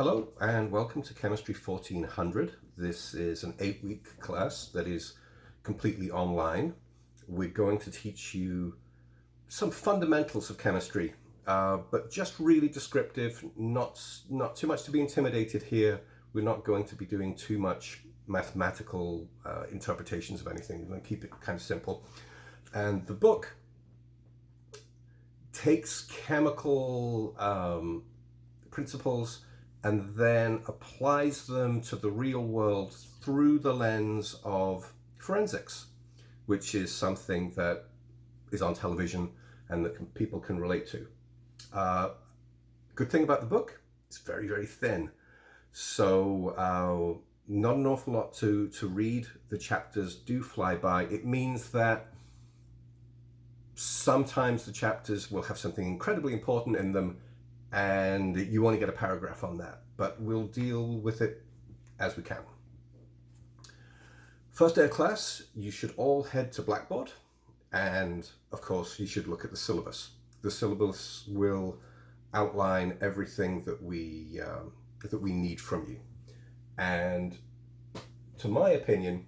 Hello and welcome to Chemistry 1400. This is an 8-week class that is completely online. We're going to teach you some fundamentals of chemistry, but just really descriptive, not too much to be intimidated here. We're not going to be doing too much mathematical interpretations of anything. We're going to keep it kind of simple. And the book takes chemical principles and then applies them to the real world through the lens of forensics, which is something that is on television and that people can relate to. Good thing about the book, it's very, very thin. So not an awful lot to read. The chapters do fly by. It means that sometimes the chapters will have something incredibly important in them and you only get a paragraph on that, but we'll deal with it as we can. First day of class, you should all head to Blackboard, and of course you should look at the syllabus. The syllabus will outline everything that we need from you, and to my opinion,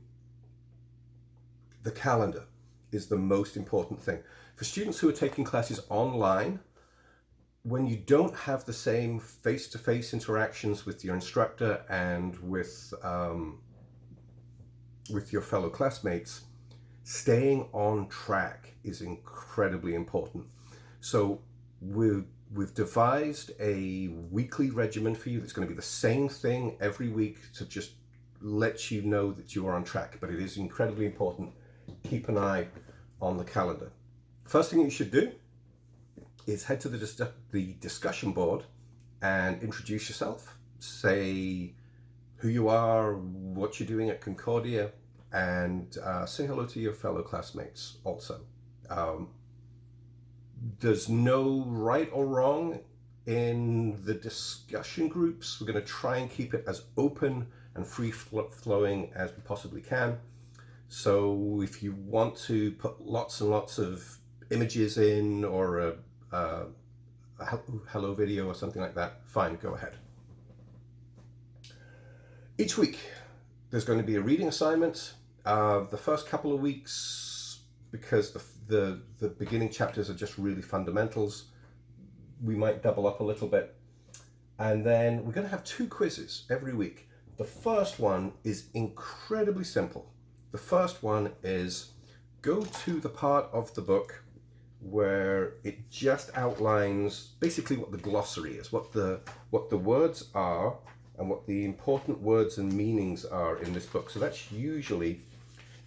the calendar is the most important thing. For students who are taking classes online, when you don't have the same face-to-face interactions with your instructor and with your fellow classmates, staying on track is incredibly important. So we've devised a weekly regimen for you that's going to be the same thing every week to just let you know that you are on track, but it is incredibly important. Keep an eye on the calendar. First thing you should do is head to the discussion board and introduce yourself. Say who you are, what you're doing at Concordia, and say hello to your fellow classmates also. There's no right or wrong in the discussion groups. We're going to try and keep it as open and free-flowing as we possibly can. So if you want to put lots and lots of images in or a hello video or something like that, fine, go ahead. Each week there's going to be a reading assignment. The first couple of weeks, because the beginning chapters are just really fundamentals, we might double up a little bit. And then we're going to have 2 quizzes every week. The first one is incredibly simple. The first one is go to the part of the book where it just outlines basically what the glossary is, what the words are and what the important words and meanings are in this book. So that's usually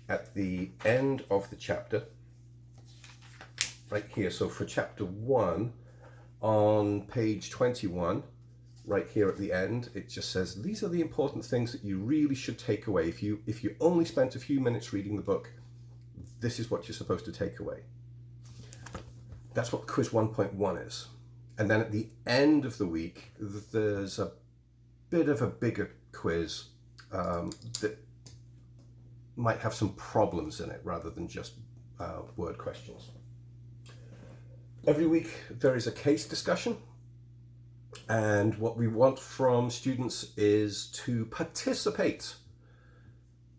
at the end of the chapter, right here. So for chapter 1 on page 21, right here at the end, it just says these are the important things that you really should take away. If you only spent a few minutes reading the book, this is what you're supposed to take away. That's what quiz 1.1 is. And then at the end of the week, there's a bit of a bigger quiz that might have some problems in it rather than just word questions. Every week there is a case discussion, and what we want from students is to participate.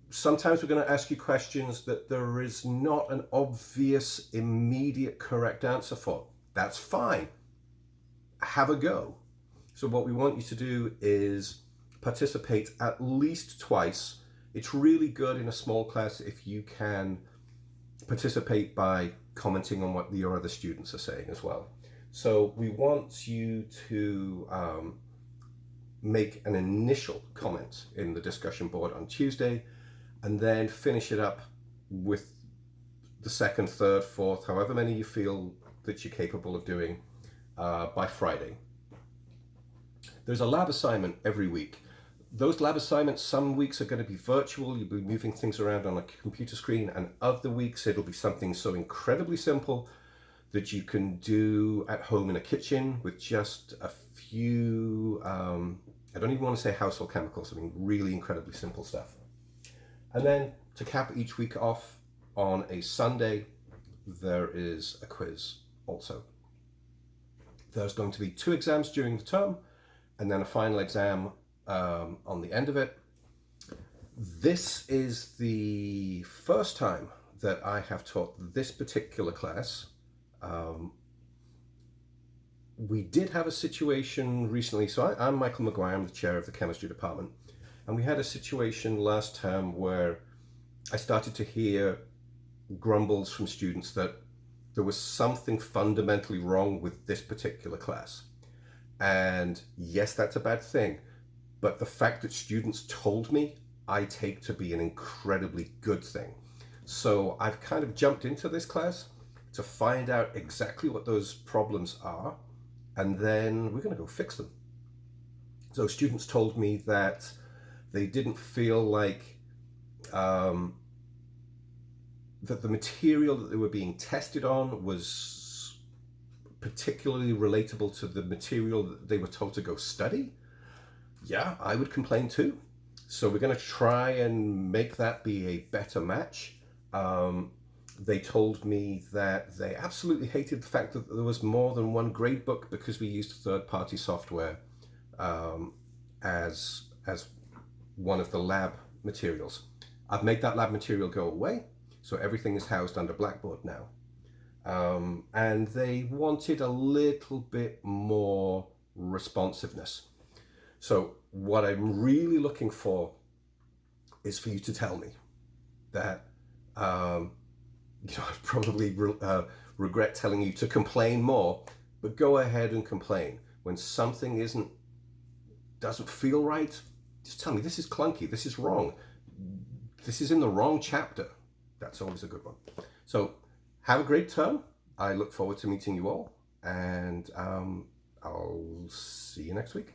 Sometimes we're going to ask you questions that there is not an obvious, immediate correct answer for. That's fine. Have a go. So what we want you to do is participate at least twice. It's really good in a small class if you can participate by commenting on what your other students are saying as well. So we want you to make an initial comment in the discussion board on Tuesday, and then finish it up with the second, third, fourth, however many you feel that you're capable of doing by Friday. There's a lab assignment every week. Those lab assignments, some weeks are going to be virtual, you'll be moving things around on a computer screen, and other weeks it'll be something so incredibly simple that you can do at home in a kitchen with just a few, I don't even want to say household chemicals, I mean really incredibly simple stuff. And then to cap each week off on a Sunday, there is a quiz also. There's going to be 2 exams during the term, and then a final exam on the end of it. This is the first time that I have taught this particular class. We did have a situation recently. So I'm Michael McGuire, I'm the chair of the chemistry department. And we had a situation last term where I started to hear grumbles from students that there was something fundamentally wrong with this particular class. And yes, that's a bad thing. But the fact that students told me, I take to be an incredibly good thing. So I've kind of jumped into this class to find out exactly what those problems are, and then we're going to go fix them. So students told me that they didn't feel like that the material that they were being tested on was particularly relatable to the material that they were told to go study. Yeah, I would complain too. So we're going to try and make that be a better match. They told me that they absolutely hated the fact that there was more than one gradebook because we used third-party software as one of the lab materials. I've made that lab material go away, so everything is housed under Blackboard now. And they wanted a little bit more responsiveness. So what I'm really looking for is for you to tell me that, I probably regret telling you to complain more, but go ahead and complain. When something doesn't feel right, just tell me, this is clunky, this is wrong, this is in the wrong chapter. That's always a good one. So have a great term. I look forward to meeting you all, and I'll see you next week.